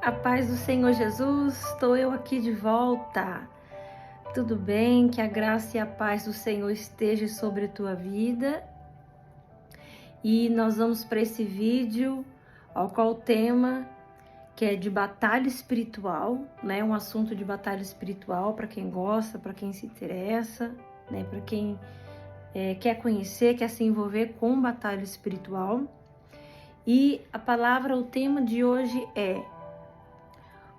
A paz do Senhor Jesus, estou eu aqui de volta. Tudo bem? Que a graça e a paz do Senhor esteja sobre a tua vida. E nós vamos para esse vídeo, ao qual o tema que é de batalha espiritual, né? Um assunto de batalha espiritual para quem gosta, para quem se interessa, né? Para quem quer conhecer, quer se envolver com batalha espiritual. E a palavra, o tema de hoje é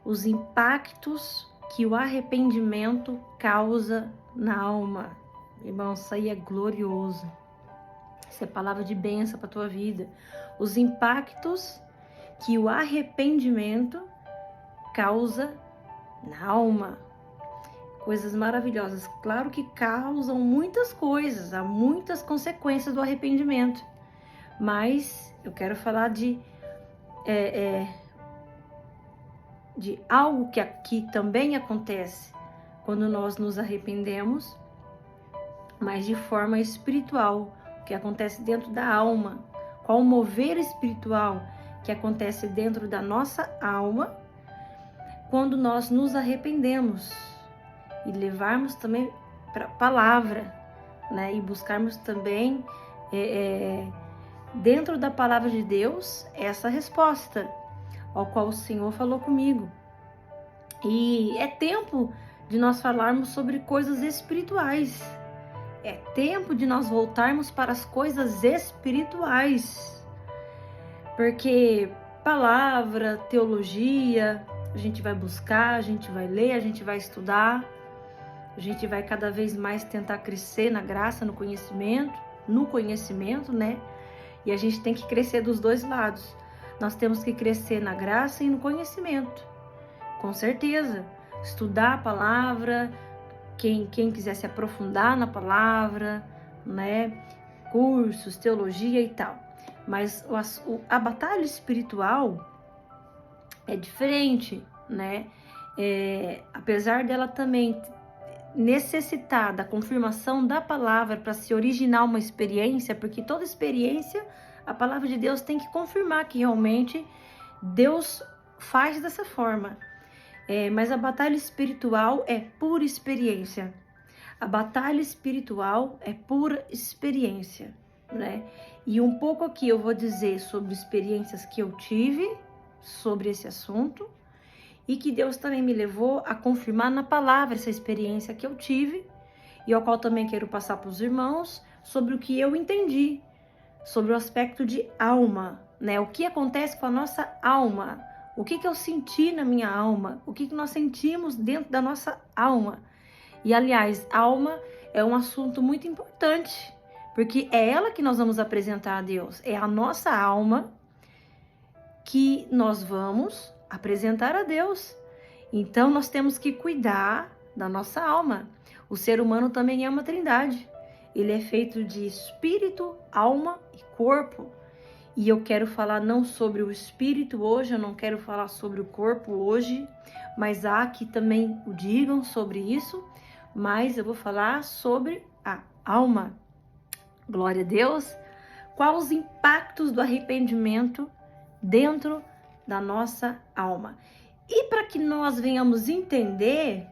os impactos que o arrependimento causa na alma. Irmão, isso aí é glorioso. Isso é palavra de bênção para a tua vida. Os impactos que o arrependimento causa na alma. Coisas maravilhosas. Claro que causam muitas coisas, há muitas consequências do arrependimento. Mas eu quero falar de algo que aqui também acontece quando nós nos arrependemos, mas de forma espiritual, que acontece dentro da alma. Qual o mover espiritual que acontece dentro da nossa alma quando nós nos arrependemos e levarmos também para a palavra, né? E buscarmos também dentro da palavra de Deus essa resposta ao qual o Senhor falou comigo. E é tempo de nós falarmos sobre coisas espirituais. É tempo de nós voltarmos para as coisas espirituais. Porque palavra, teologia, a gente vai buscar, a gente vai ler, a gente vai estudar. A gente vai cada vez mais tentar crescer na graça, no conhecimento, né? E a gente tem que crescer dos dois lados. Nós temos que crescer na graça e no conhecimento. Com certeza. Estudar a palavra, quem quiser se aprofundar na palavra, né? Cursos, teologia e tal. Mas a batalha espiritual é diferente, né? Apesar dela também necessitar da confirmação da palavra para se originar uma experiência, porque toda experiência, a palavra de Deus tem que confirmar que realmente Deus faz dessa forma. Mas a batalha espiritual é pura experiência. A batalha espiritual é pura experiência, né? E um pouco aqui eu vou dizer sobre experiências que eu tive sobre esse assunto e que Deus também me levou a confirmar na palavra essa experiência que eu tive e ao qual também quero passar para os irmãos sobre o que eu entendi, sobre o aspecto de alma, né? O que acontece com a nossa alma, o que eu senti na minha alma, o que nós sentimos dentro da nossa alma. E aliás, alma é um assunto muito importante, porque é ela que nós vamos apresentar a Deus, é a nossa alma que nós vamos apresentar a Deus. Então nós temos que cuidar da nossa alma. O ser humano também é uma trindade. Ele é feito de espírito, alma e corpo. E eu quero falar não sobre o espírito hoje, eu não quero falar sobre o corpo hoje, mas há que também o digam sobre isso, mas eu vou falar sobre a alma. Glória a Deus. Quais os impactos do arrependimento dentro da nossa alma? E para que nós venhamos entender,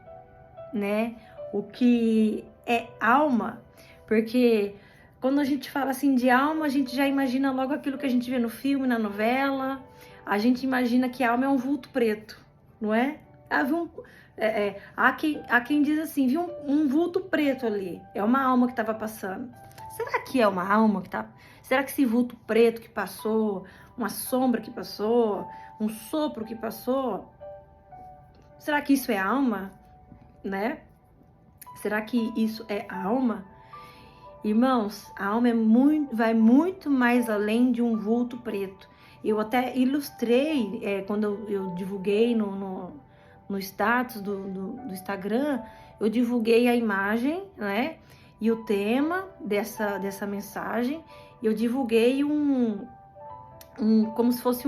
né, o que é alma, porque quando a gente fala assim de alma, a gente já imagina logo aquilo que a gente vê no filme, na novela. A gente imagina que a alma é um vulto preto, não é? Há quem diz assim, viu um vulto preto ali, é uma alma que estava passando. Será que é uma alma que tá? Será que esse vulto preto que passou, uma sombra que passou, um sopro que passou, será que isso é alma, né? Será que isso é alma? Irmãos, a alma vai muito mais além de um vulto preto. Eu até ilustrei, quando eu divulguei no status do Instagram, eu divulguei a imagem, né? E o tema dessa mensagem, eu divulguei como se fosse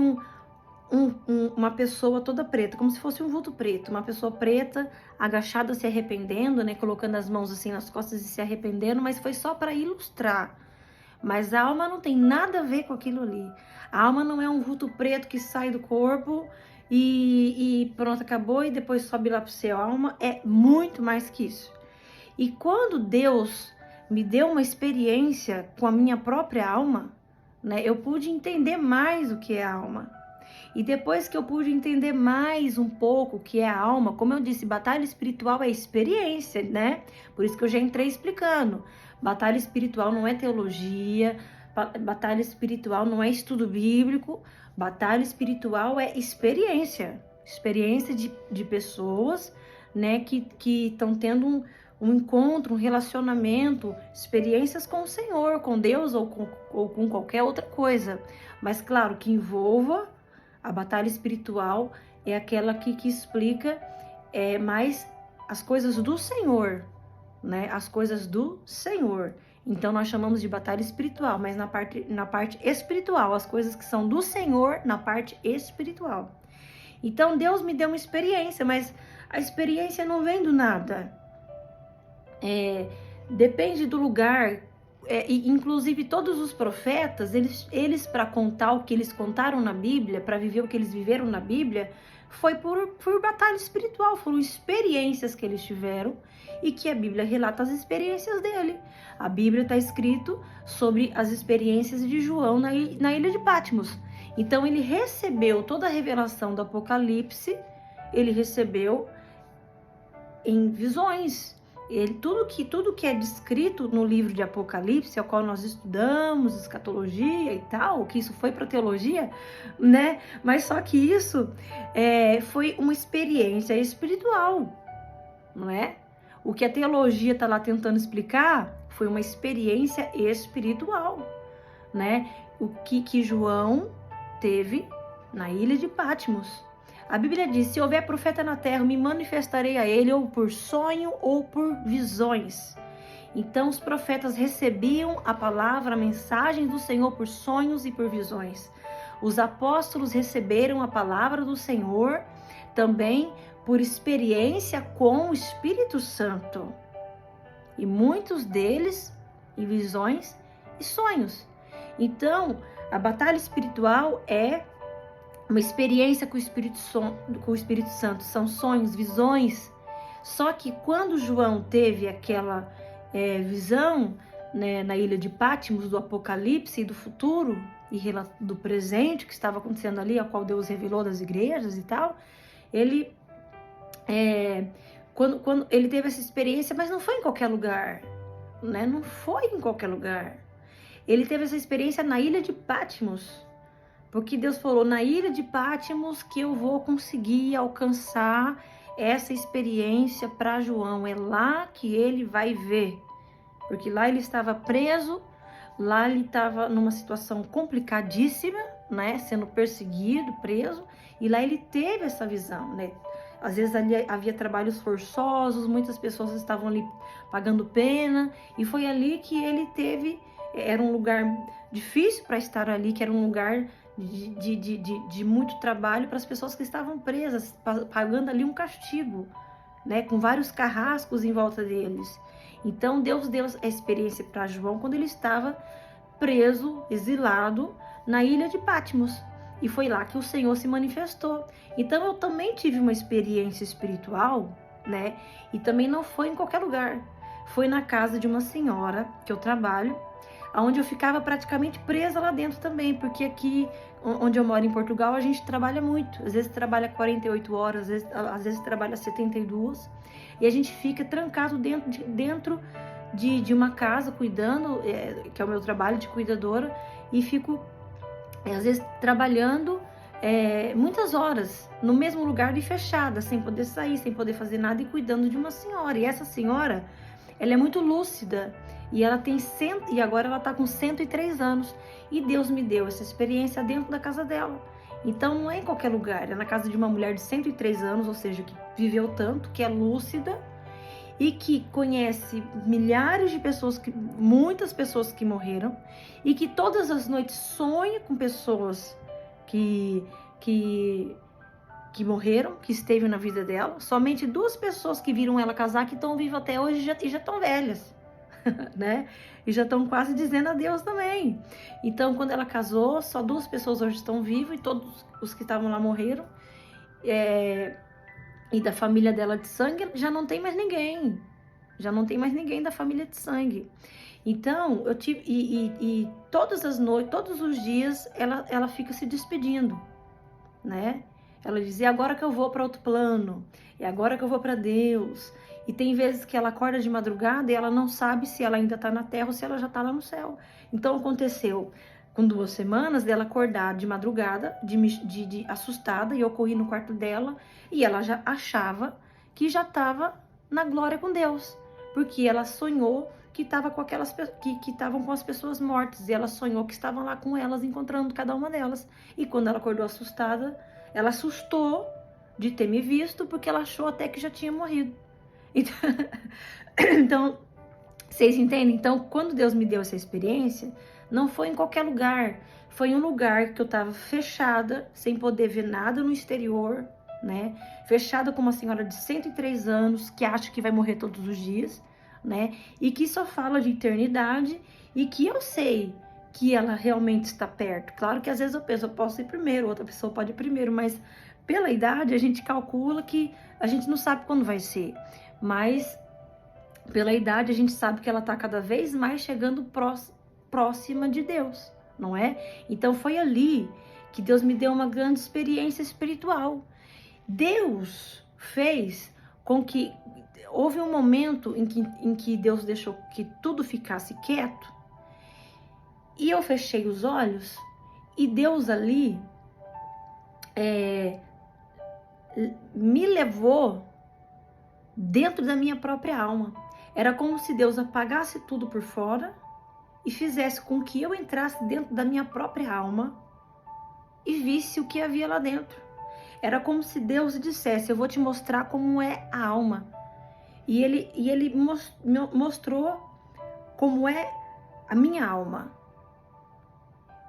uma pessoa toda preta, como se fosse um vulto preto, uma pessoa preta, agachada, se arrependendo, né, colocando as mãos assim nas costas e se arrependendo, mas foi só para ilustrar, Mas a alma não tem nada a ver com aquilo ali. A alma não é um vulto preto que sai do corpo e pronto, acabou, e depois sobe lá pro céu. A alma é muito mais que isso. E quando Deus me deu uma experiência com a minha própria alma, né, eu pude entender mais o que é a alma. E depois que eu pude entender mais um pouco o que é a alma, como eu disse, batalha espiritual é experiência, né? Por isso que eu já entrei explicando. Batalha espiritual não é teologia, batalha espiritual não é estudo bíblico, batalha espiritual é experiência. Experiência de pessoas, né, que estão tendo um encontro, um relacionamento, experiências com o Senhor, com Deus ou com qualquer outra coisa. Mas claro, que envolva a batalha espiritual é aquela que explica mais as coisas do Senhor, né? As coisas do Senhor. Então nós chamamos de batalha espiritual, mas na parte espiritual, as coisas que são do Senhor na parte espiritual. Então Deus me deu uma experiência, mas a experiência não vem do nada. Depende do lugar. Inclusive todos os profetas, eles para contar o que eles contaram na Bíblia, para viver o que eles viveram na Bíblia, foi por batalha espiritual, foram experiências que eles tiveram e que a Bíblia relata as experiências dele. A Bíblia está escrito sobre as experiências de João na ilha de Patmos. Então ele recebeu toda a revelação do Apocalipse, ele recebeu em visões. Tudo que é descrito no livro de Apocalipse, ao qual nós estudamos escatologia e tal, que isso foi para teologia, né? Mas só que isso foi uma experiência espiritual, não é? O que a teologia está lá tentando explicar foi uma experiência espiritual, né? O que João teve na ilha de Patmos. A Bíblia diz, se houver profeta na terra, me manifestarei a ele ou por sonho ou por visões. Então os profetas recebiam a palavra, a mensagem do Senhor por sonhos e por visões. Os apóstolos receberam a palavra do Senhor também por experiência com o Espírito Santo. E muitos deles em visões e sonhos. Então, a batalha espiritual é uma experiência com o Espírito Santo, são sonhos, visões. Só que quando João teve aquela visão, né, na ilha de Patmos, do Apocalipse e do futuro, e do presente que estava acontecendo ali, a qual Deus revelou das igrejas e tal, ele, quando ele teve essa experiência, mas não foi em qualquer lugar, né? Não foi em qualquer lugar. Ele teve essa experiência na ilha de Patmos, porque Deus falou, na ilha de Patmos que eu vou conseguir alcançar essa experiência para João. É lá que ele vai ver. Porque lá ele estava preso, lá ele estava numa situação complicadíssima, né? Sendo perseguido, preso. E lá ele teve essa visão, né? Às vezes ali havia trabalhos forçosos, muitas pessoas estavam ali pagando pena. E foi ali que ele teve... Era um lugar difícil para estar ali, que era um lugar de muito trabalho para as pessoas que estavam presas, pagando ali um castigo, né, com vários carrascos em volta deles. Então Deus deu a experiência para João quando ele estava preso, exilado na ilha de Patmos, e foi lá que o Senhor se manifestou. Então eu também tive uma experiência espiritual, né, e também não foi em qualquer lugar, foi na casa de uma senhora que eu trabalho, onde eu ficava praticamente presa lá dentro também, porque aqui onde eu moro em Portugal a gente trabalha muito, às vezes trabalha 48 horas, às vezes trabalha 72, e a gente fica trancado dentro de uma casa cuidando, que é o meu trabalho de cuidadora, e fico às vezes trabalhando muitas horas no mesmo lugar e fechada, sem poder sair, sem poder fazer nada, e cuidando de uma senhora. E essa senhora, ela é muito lúcida, e ela tem e agora ela está com 103 anos, e Deus me deu essa experiência dentro da casa dela. Então não é em qualquer lugar, é na casa de uma mulher de 103 anos, ou seja, que viveu tanto, que é lúcida e que conhece milhares de pessoas, muitas pessoas que morreram, e que todas as noites sonha com pessoas que morreram, que esteve na vida dela. Somente 2 pessoas que viram ela casar, que estão vivas até hoje e já estão velhas. né? E já estão quase dizendo adeus também. Então, quando ela casou, só 2 pessoas hoje estão vivas e todos os que estavam lá morreram. E da família dela de sangue já não tem mais ninguém. Já não tem mais ninguém da família de sangue. Então, eu tive. E todas as noites, todos os dias, ela fica se despedindo, né? Ela dizia: agora que eu vou para outro plano, e agora que eu vou para Deus. E tem vezes que ela acorda de madrugada e ela não sabe se ela ainda tá na terra ou se ela já tá lá no céu. Então aconteceu com 2 semanas dela acordar de madrugada, de assustada, e eu corri no quarto dela e ela já achava que já estava na glória com Deus, porque ela sonhou que estava com aquelas que estavam com as pessoas mortas, e ela sonhou que estavam lá com elas, encontrando cada uma delas. E quando ela acordou assustada, ela assustou de ter me visto, porque ela achou até que já tinha morrido. Então, vocês entendem? Então, quando Deus me deu essa experiência, não foi em qualquer lugar, foi em um lugar que eu estava fechada, sem poder ver nada no exterior, né? Fechada com uma senhora de 103 anos, que acha que vai morrer todos os dias, né? E que só fala de eternidade, e que eu sei que ela realmente está perto. Claro que às vezes eu penso, eu posso ir primeiro, outra pessoa pode ir primeiro, mas pela idade a gente calcula que a gente não sabe quando vai ser. Mas pela idade a gente sabe que ela está cada vez mais chegando próxima de Deus, não é? Então foi ali que Deus me deu uma grande experiência espiritual. Deus fez com que houve um momento em que Deus deixou que tudo ficasse quieto, e eu fechei os olhos, e Deus ali me levou dentro da minha própria alma. Era como se Deus apagasse tudo por fora e fizesse com que eu entrasse dentro da minha própria alma e visse o que havia lá dentro. Era como se Deus dissesse: eu vou te mostrar como é a alma. E ele mostrou como é a minha alma.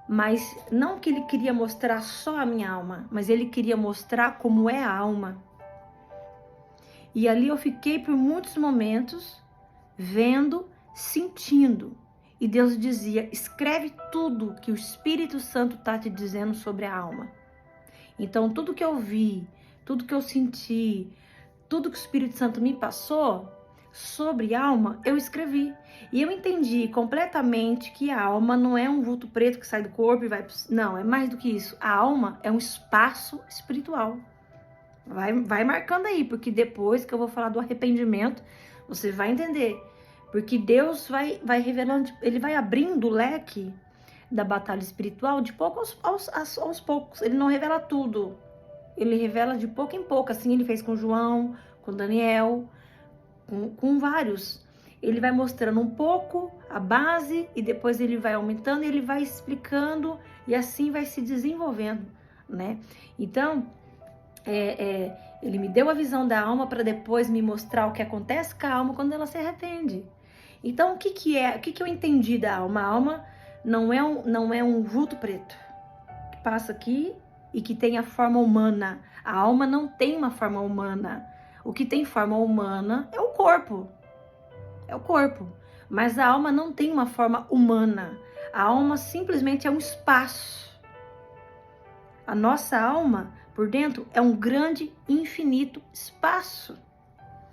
Mas não que ele queria mostrar só a minha alma, mas ele queria mostrar como é a alma. E ali eu fiquei por muitos momentos vendo, sentindo. E Deus dizia: escreve tudo que o Espírito Santo está te dizendo sobre a alma. Então tudo que eu vi, tudo que eu senti, tudo que o Espírito Santo me passou sobre alma, eu escrevi. E eu entendi completamente que a alma não é um vulto preto que sai do corpo e vai... Não, é mais do que isso. A alma é um espaço espiritual. Vai marcando aí, porque depois que eu vou falar do arrependimento, você vai entender. Porque Deus vai revelando, ele vai abrindo o leque da batalha espiritual de pouco aos poucos. Ele não revela tudo. Ele revela de pouco em pouco. Assim ele fez com João, com Daniel, com vários. Ele vai mostrando um pouco a base e depois ele vai aumentando, ele vai explicando e assim vai se desenvolvendo, né? Então, ele me deu a visão da alma para depois me mostrar o que acontece com a alma quando ela se arrepende. Então, o que eu entendi da alma? A alma não é um vulto preto que passa aqui e que tem a forma humana. A alma não tem uma forma humana. O que tem forma humana é o corpo. É o corpo. Mas a alma não tem uma forma humana. A alma simplesmente é um espaço. A nossa alma, por dentro, é um grande, infinito espaço.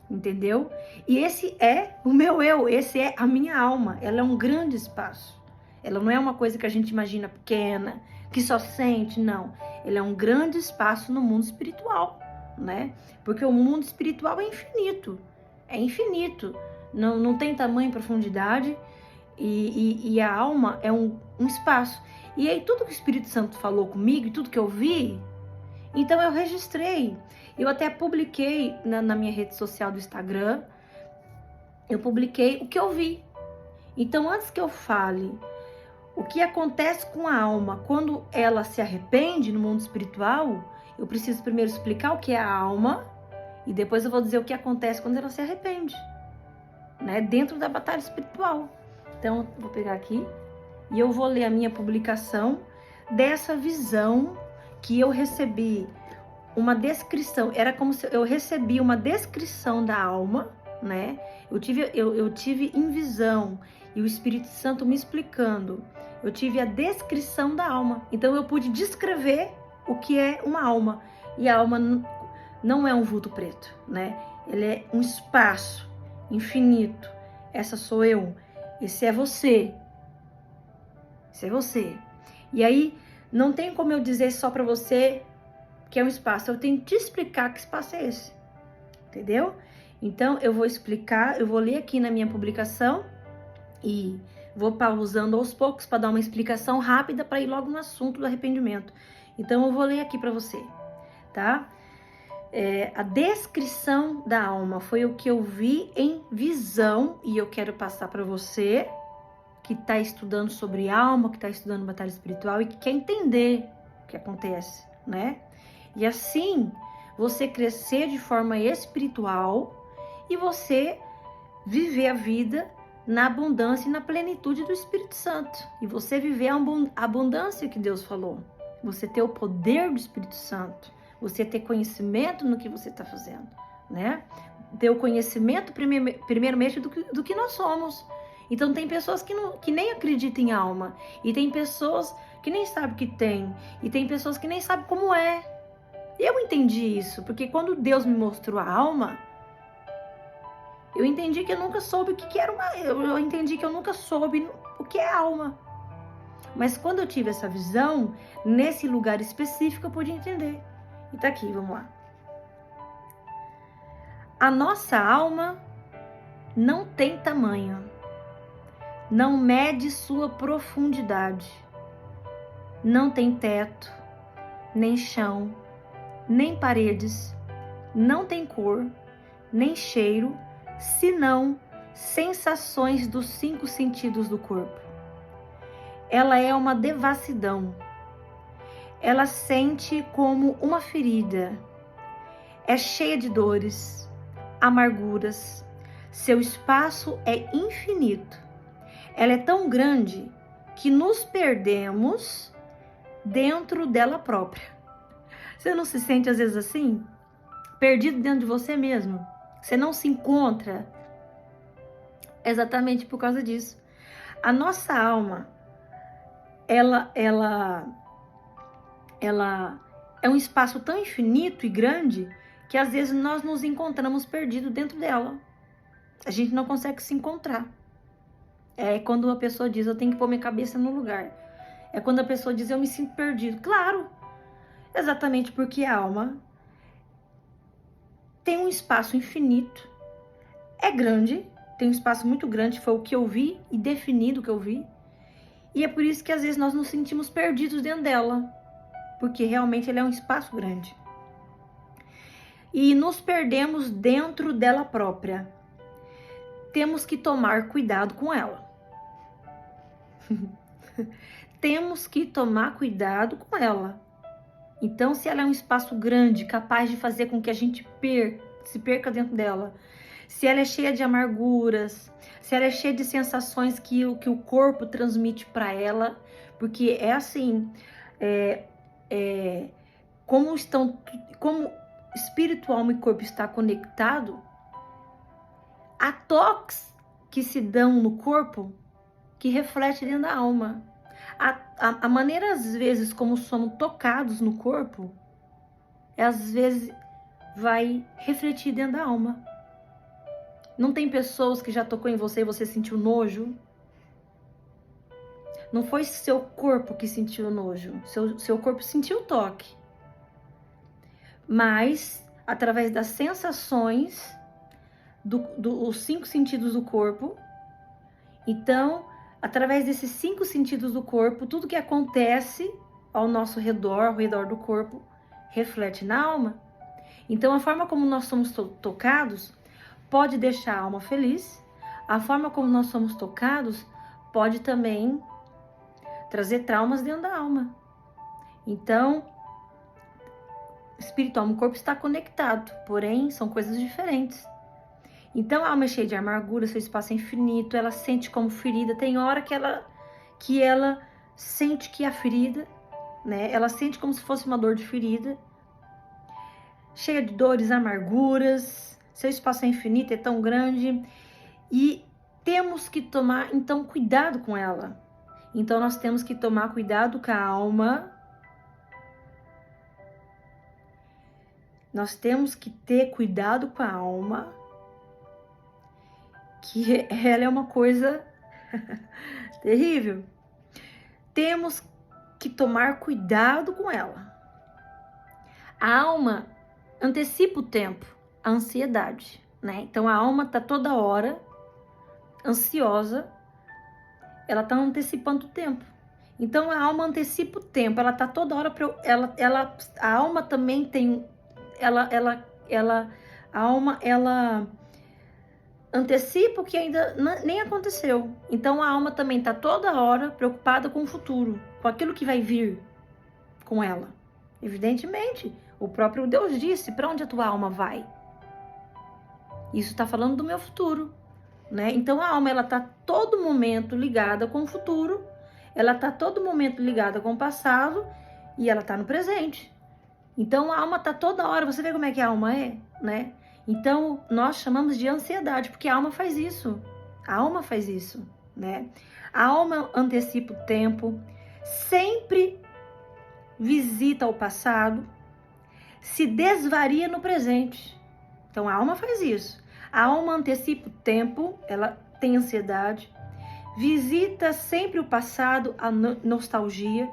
Entendeu? E esse é o meu eu, esse é a minha alma. Ela é um grande espaço. Ela não é uma coisa que a gente imagina pequena, que só sente, não. Ela é um grande espaço no mundo espiritual, né? Porque o mundo espiritual é infinito. É infinito. Não tem tamanho e profundidade. E a alma é um espaço. E aí tudo que o Espírito Santo falou comigo, tudo que eu vi, então eu registrei. Eu até publiquei na minha rede social do Instagram, eu publiquei o que eu vi. Então antes que eu fale o que acontece com a alma quando ela se arrepende no mundo espiritual, eu preciso primeiro explicar o que é a alma e depois eu vou dizer o que acontece quando ela se arrepende, né? Dentro da batalha espiritual. Então eu vou pegar aqui e eu vou ler a minha publicação dessa visão que eu recebi. Uma descrição, era como se eu recebi uma descrição da alma, né? Eu tive em visão e o Espírito Santo me explicando. Eu tive a descrição da alma. Então eu pude descrever o que é uma alma. E a alma não é um vulto preto, né? Ele é um espaço infinito. Essa sou eu. Esse é você. Esse é você. E aí, não tem como eu dizer só para você que é um espaço. Eu tenho que te explicar que espaço é esse. Entendeu? Então, eu vou explicar, eu vou ler aqui na minha publicação e vou pausando aos poucos para dar uma explicação rápida para ir logo no assunto do arrependimento. Então, eu vou ler aqui para você, tá? A descrição da alma foi o que eu vi em visão e eu quero passar para você que está estudando sobre alma, que está estudando batalha espiritual e que quer entender o que acontece, né? E assim, você crescer de forma espiritual e você viver a vida na abundância e na plenitude do Espírito Santo. E você viver a abundância que Deus falou. Você ter o poder do Espírito Santo. Você ter conhecimento no que você está fazendo, né? Ter o conhecimento primeiramente do que nós somos. Então tem pessoas que nem acreditam em alma. E tem pessoas que nem sabem que tem. E tem pessoas que nem sabem como é. Eu entendi isso, porque quando Deus me mostrou a alma, eu entendi que eu nunca soube o que era uma... Eu entendi que eu nunca soube o que é alma. Mas quando eu tive essa visão, nesse lugar específico, eu pude entender. E tá aqui, vamos lá. A nossa alma não tem tamanho, não mede sua profundidade, não tem teto, nem chão, nem paredes, não tem cor, nem cheiro, senão sensações dos 5 sentidos do corpo. Ela é uma devassidão. Ela sente como uma ferida. É cheia de dores, amarguras. Seu espaço é infinito. Ela é tão grande que nos perdemos dentro dela própria. Você não se sente às vezes assim? Perdido dentro de você mesmo? Você não se encontra? Exatamente por causa disso. A nossa alma, ela é um espaço tão infinito e grande que às vezes nós nos encontramos perdidos dentro dela. A gente não consegue se encontrar. É quando a pessoa diz, eu tenho que pôr minha cabeça no lugar. É quando a pessoa diz, eu me sinto perdido. Claro, exatamente porque a alma tem um espaço infinito, é grande, tem um espaço muito grande, foi o que eu vi e definido o que eu vi. E é por isso que às vezes nós nos sentimos perdidos dentro dela, porque realmente ele é um espaço grande. E nos perdemos dentro dela própria. Temos que tomar cuidado com ela. Temos que tomar cuidado com ela. Então, se ela é um espaço grande, capaz de fazer com que a gente se perca dentro dela, se ela é cheia de amarguras, se ela é cheia de sensações que o corpo transmite para ela, porque é assim, como espírito, alma e corpo está conectado, há toques que se dão no corpo que reflete dentro da alma. A maneira, às vezes, como somos tocados no corpo, às vezes vai refletir dentro da alma. Não tem pessoas que já tocou em você e você sentiu nojo? Não foi seu corpo que sentiu nojo, seu corpo sentiu o toque. Mas, através das sensações, dos 5 sentidos do corpo, então, através desses 5 sentidos do corpo, tudo que acontece ao nosso redor, ao redor do corpo, reflete na alma. Então, a forma como nós somos tocados pode deixar a alma feliz. A forma como nós somos tocados pode também trazer traumas dentro da alma. Então, espírito, alma e corpo está conectado, porém, são coisas diferentes. Então, a alma é cheia de amargura, seu espaço é infinito, ela sente como ferida. Tem hora que ela sente que é a ferida, né? Ela sente como se fosse uma dor de ferida. Cheia de dores, amarguras, seu espaço é infinito, é tão grande. E temos que tomar, então, cuidado com ela. Então, nós temos que tomar cuidado com a alma. Nós temos que ter cuidado com a alma, que ela é uma coisa terrível. Temos que tomar cuidado com ela. A alma antecipa o tempo, a ansiedade, né? Então, a alma tá toda hora ansiosa, ela tá antecipando o tempo. Então a alma antecipa o tempo, ela tá toda hora a alma também tem a alma ela antecipa o que ainda nem aconteceu. Então a alma também tá toda hora preocupada com o futuro, com aquilo que vai vir com ela. Evidentemente, o próprio Deus disse: para onde a tua alma vai? Isso está falando do meu futuro. Né? Então a alma ela tá todo momento ligada com o futuro, ela tá todo momento ligada com o passado e ela tá no presente. Então a alma tá toda hora, você vê como é que a alma é, né? Então nós chamamos de ansiedade, porque a alma faz isso. A alma faz isso, né? A alma antecipa o tempo, sempre visita o passado, se desvaria no presente. Então a alma faz isso. A alma antecipa o tempo, ela tem ansiedade, visita sempre o passado, a nostalgia,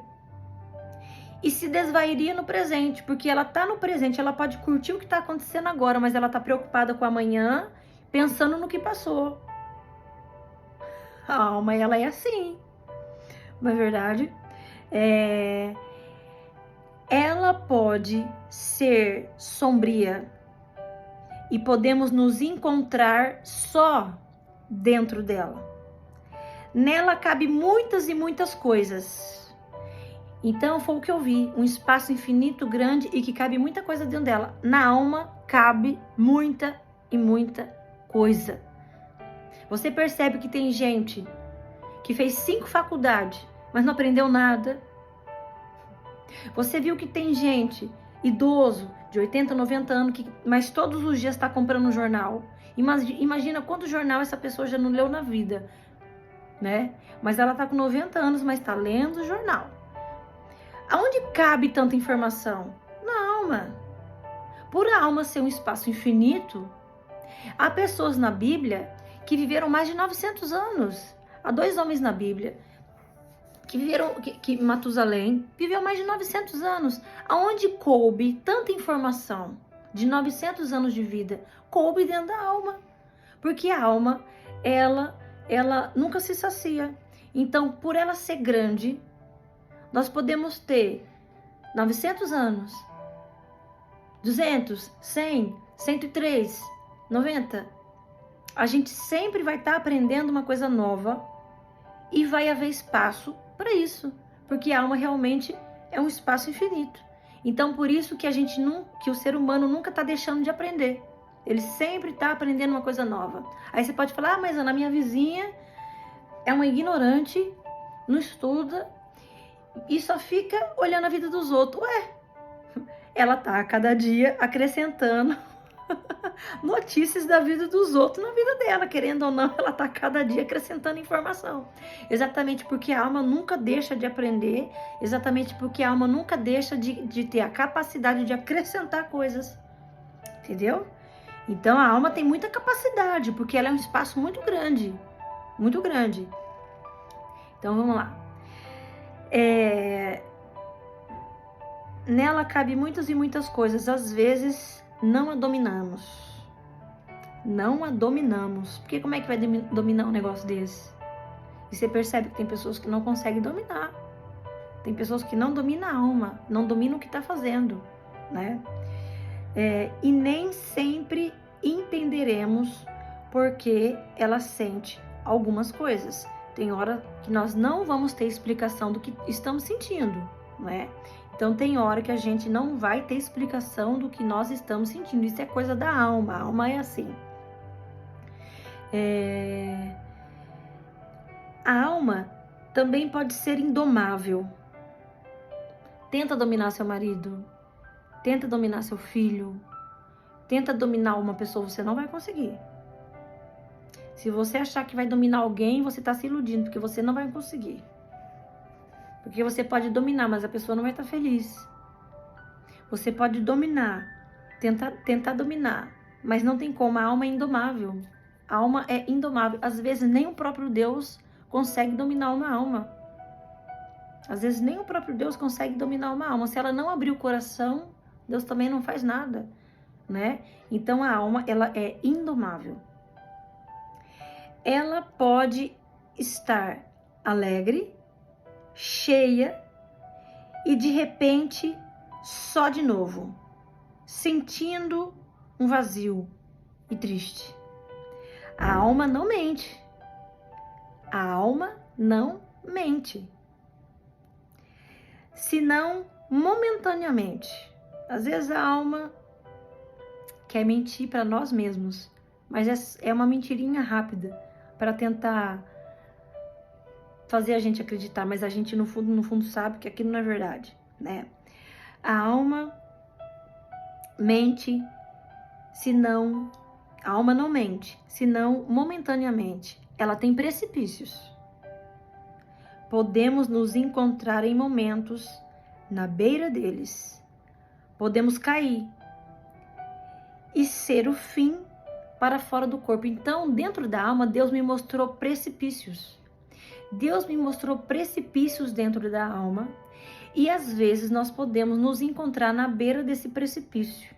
e se desvairia no presente, porque ela tá no presente, ela pode curtir o que tá acontecendo agora, mas ela tá preocupada com amanhã, pensando no que passou. A alma, ela é assim, não é verdade? Ela pode ser sombria, e podemos nos encontrar só dentro dela. Nela cabe muitas e muitas coisas. Então foi o que eu vi, um espaço infinito grande e que cabe muita coisa dentro dela. Na alma cabe muita e muita coisa. Você percebe que tem gente que fez 5 faculdades, mas não aprendeu nada. Você viu que tem gente, idoso, de 80, 90 anos, mas todos os dias está comprando um jornal. Imagina quanto jornal essa pessoa já não leu na vida, né? Mas ela está com 90 anos, mas está lendo o jornal. Aonde cabe tanta informação? Na alma. Por a alma ser um espaço infinito, há pessoas na Bíblia que viveram mais de 900 anos. Há 2 homens na Bíblia que viveram, que Matusalém viveu mais de 900 anos. Aonde coube tanta informação de 900 anos de vida? Coube dentro da alma. Porque a alma, ela nunca se sacia. Então, por ela ser grande, nós podemos ter 900 anos, 200, 100, 103, 90. A gente sempre vai estar aprendendo uma coisa nova e vai haver espaço para isso, porque a alma realmente é um espaço infinito. Então, por isso que que o ser humano nunca está deixando de aprender. Ele sempre está aprendendo uma coisa nova. Aí você pode falar: mas Ana, minha vizinha é uma ignorante, não estuda e só fica olhando a vida dos outros. Ué, ela tá a cada dia acrescentando notícias da vida dos outros na vida dela, querendo ou não, ela tá cada dia acrescentando informação. Exatamente porque a alma nunca deixa de aprender, exatamente porque a alma nunca deixa de ter a capacidade de acrescentar coisas, entendeu? Então a alma tem muita capacidade, porque ela é um espaço muito grande, muito grande. Então vamos lá. Nela cabe muitas e muitas coisas, às vezes não a dominamos. Não a dominamos. Porque como é que vai dominar um negócio desse? E você percebe que tem pessoas que não conseguem dominar. Tem pessoas que não dominam a alma, não dominam o que está fazendo, né? E nem sempre entenderemos porque ela sente algumas coisas. Tem hora que nós não vamos ter explicação do que estamos sentindo, né? Então tem hora que a gente não vai ter explicação do que nós estamos sentindo. Isso é coisa da alma. A alma é assim. A alma também pode ser indomável. Tenta dominar seu marido, tenta dominar seu filho, tenta dominar uma pessoa, você não vai conseguir. Se você achar que vai dominar alguém, você está se iludindo, porque você não vai conseguir. Porque você pode dominar, mas a pessoa não vai estar feliz. Você pode dominar, tentar dominar, mas não tem como, a alma é indomável. A alma é indomável. Às vezes nem o próprio Deus consegue dominar uma alma. Às vezes nem o próprio Deus consegue dominar uma alma. Se ela não abrir o coração, Deus também não faz nada, né? Então a alma, ela é indomável. Ela pode estar alegre, cheia e de repente só de novo, sentindo um vazio e triste. A alma não mente. A alma não mente. Senão momentaneamente. Às vezes a alma quer mentir para nós mesmos, mas é uma mentirinha rápida para tentar fazer a gente acreditar, mas a gente no fundo sabe que aquilo não é verdade, né? A alma mente, senão a alma não mente, senão momentaneamente. Ela tem precipícios. Podemos nos encontrar em momentos na beira deles. Podemos cair e ser o fim para fora do corpo. Então, dentro da alma, Deus me mostrou precipícios. Deus me mostrou precipícios dentro da alma e às vezes nós podemos nos encontrar na beira desse precipício.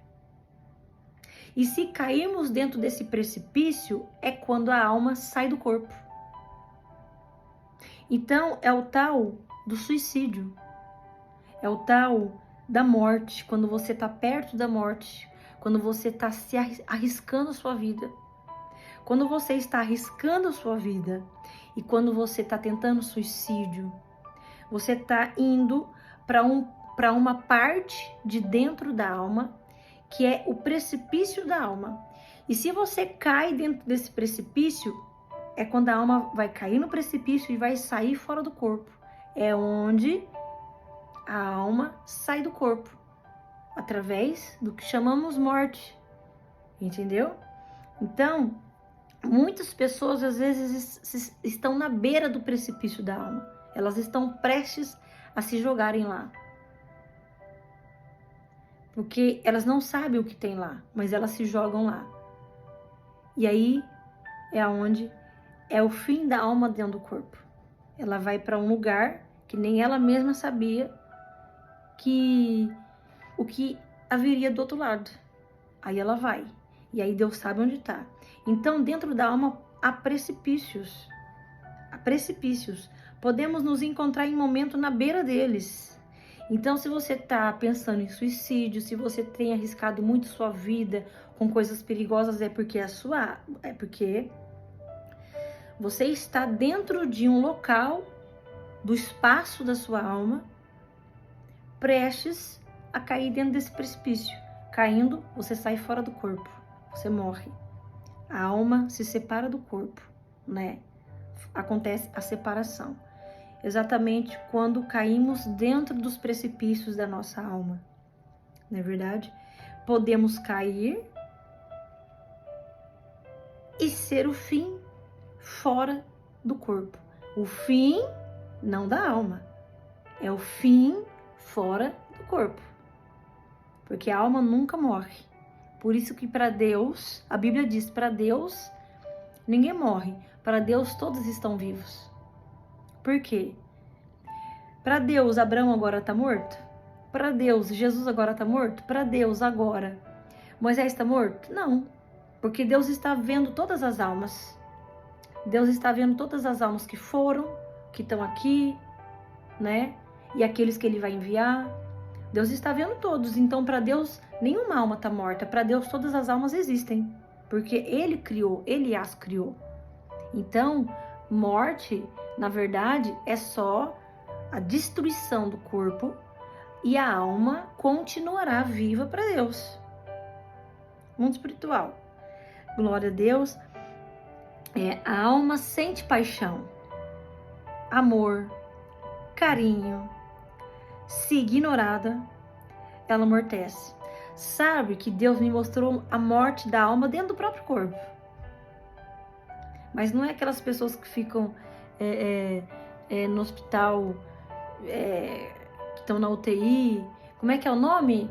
E se cairmos dentro desse precipício, é quando a alma sai do corpo. Então, é o tal do suicídio. É o tal da morte, quando você está perto da morte, quando você está se arriscando a sua vida. Quando você está arriscando a sua vida e quando você está tentando suicídio, você está indo para uma parte de dentro da alma, que é o precipício da alma. E se você cai dentro desse precipício, é quando a alma vai cair no precipício e vai sair fora do corpo. É onde a alma sai do corpo, através do que chamamos morte. Entendeu? Então, muitas pessoas às vezes estão na beira do precipício da alma. Elas estão prestes a se jogarem lá. Porque elas não sabem o que tem lá, mas elas se jogam lá. E aí é onde é o fim da alma dentro do corpo. Ela vai para um lugar que nem ela mesma sabia o que haveria do outro lado. Aí ela vai. E aí Deus sabe onde está. Então, dentro da alma há precipícios. Há precipícios. Podemos nos encontrar em momento na beira deles. Então, se você está pensando em suicídio, se você tem arriscado muito sua vida com coisas perigosas, é porque você está dentro de um local do espaço da sua alma, prestes a cair dentro desse precipício. Caindo, você sai fora do corpo, você morre. A alma se separa do corpo, né? Acontece a separação. Exatamente quando caímos dentro dos precipícios da nossa alma. Não é verdade? Podemos cair e ser o fim fora do corpo. O fim não da alma, é o fim fora do corpo. Porque a alma nunca morre. Por isso que para Deus, a Bíblia diz, para Deus ninguém morre. Para Deus todos estão vivos. Por quê? Para Deus Abraão agora está morto? Para Deus Jesus agora está morto? Para Deus agora Moisés está morto? Não. Porque Deus está vendo todas as almas. Deus está vendo todas as almas que foram, que estão aqui, né? E aqueles que Ele vai enviar. Deus está vendo todos. Então, para Deus, nenhuma alma está morta. Para Deus, todas as almas existem. Porque Ele criou, Ele as criou. Então, morte, na verdade, é só a destruição do corpo e a alma continuará viva para Deus. Mundo espiritual. Glória a Deus. A alma sente paixão, amor, carinho. Se ignorada, ela amortece. Sabe que Deus me mostrou a morte da alma dentro do próprio corpo. Mas não é aquelas pessoas que ficam no hospital, que estão na UTI. Como é que é o nome?